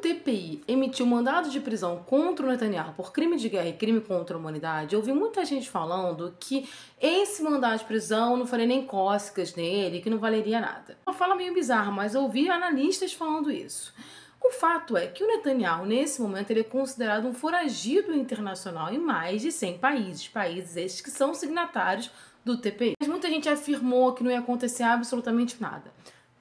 TPI emitiu mandado de prisão contra o Netanyahu por crime de guerra e crime contra a humanidade, eu ouvi muita gente falando que esse mandado de prisão não faria nem cócegas nele, que não valeria nada. Uma fala meio bizarra, mas eu ouvi analistas falando isso. O fato é que o Netanyahu, nesse momento, ele é considerado um foragido internacional em mais de 100 países, países esses que são signatários do TPI. Mas muita gente afirmou que não ia acontecer absolutamente nada.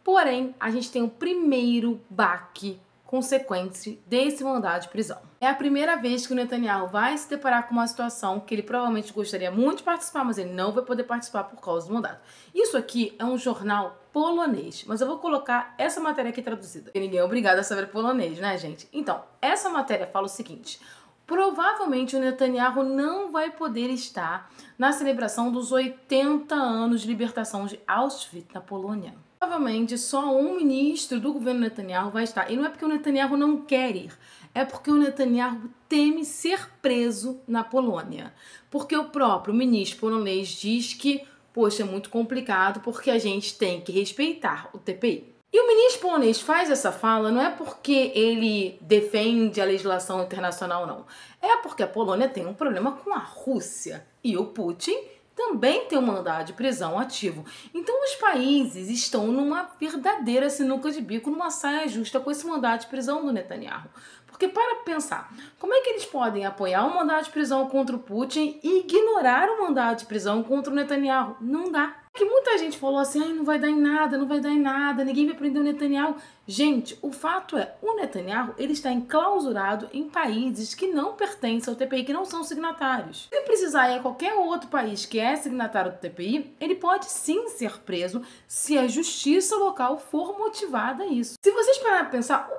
Porém, a gente tem o primeiro baque consequente desse mandado de prisão. É a primeira vez que o Netanyahu vai se deparar com uma situação que ele provavelmente gostaria muito de participar, mas ele não vai poder participar por causa do mandato. Isso aqui é um jornal polonês, mas eu vou colocar essa matéria aqui traduzida. Porque ninguém é obrigado a saber polonês, né, gente? Então, essa matéria fala o seguinte: provavelmente o Netanyahu não vai poder estar na celebração dos 80 anos de libertação de Auschwitz, na Polônia. Provavelmente só um ministro do governo Netanyahu vai estar. E não é porque o Netanyahu não quer ir, é porque o Netanyahu teme ser preso na Polônia. Porque o próprio ministro polonês diz que, poxa, é muito complicado porque a gente tem que respeitar o TPI. E o ministro polonês faz essa fala não é porque ele defende a legislação internacional, não. É porque a Polônia tem um problema com a Rússia. E o Putin também tem um mandado de prisão ativo. Então os países estão numa verdadeira sinuca de bico, numa saia justa com esse mandado de prisão do Netanyahu. Porque para pensar, como é que eles podem apoiar um mandado de prisão contra o Putin e ignorar o mandado de prisão contra o Netanyahu? Não dá. Que muita gente falou assim, ai, não vai dar em nada, não vai dar em nada, ninguém vai prender o Netanyahu. Gente, o fato é, o Netanyahu, ele está enclausurado em países que não pertencem ao TPI, que não são signatários. Se ele precisar ir a qualquer outro país que é signatário do TPI, ele pode sim ser preso se a justiça local for motivada a isso. Se vocês pararem para pensar,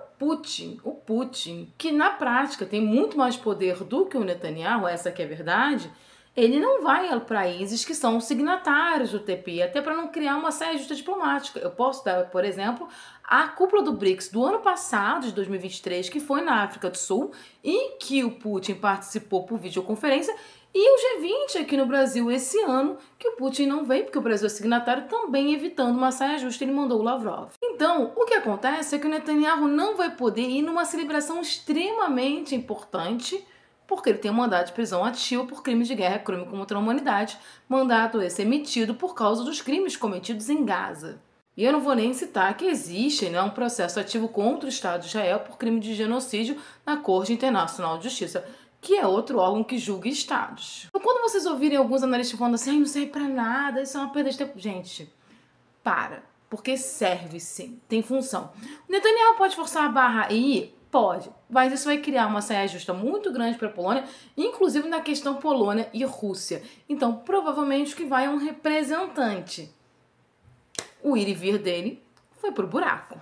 o Putin, que na prática tem muito mais poder do que o Netanyahu, essa que é a verdade, ele não vai a países que são signatários do TPI, até para não criar uma saia justa diplomática. Eu posso dar, por exemplo, a cúpula do BRICS do ano passado, de 2023, que foi na África do Sul, em que o Putin participou por videoconferência, e o G20 aqui no Brasil esse ano, que o Putin não veio, porque o Brasil é signatário, também evitando uma saia justa, ele mandou o Lavrov. Então, o que acontece é que o Netanyahu não vai poder ir numa celebração extremamente importante, porque ele tem um mandado de prisão ativo por crime de guerra e crime contra a humanidade, mandato esse emitido por causa dos crimes cometidos em Gaza. E eu não vou nem citar que existe, né, um processo ativo contra o Estado de Israel por crime de genocídio na Corte Internacional de Justiça, que é outro órgão que julga estados. Então, quando vocês ouvirem alguns analistas falando assim, ai, não serve pra nada, isso é uma perda de tempo, gente, para, porque serve sim, tem função. O Netanyahu pode forçar a barra e ir? Pode, mas isso vai criar uma saia justa muito grande para a Polônia, inclusive na questão Polônia e Rússia. Então, provavelmente, que vai um representante. O ir e vir dele foi pro buraco.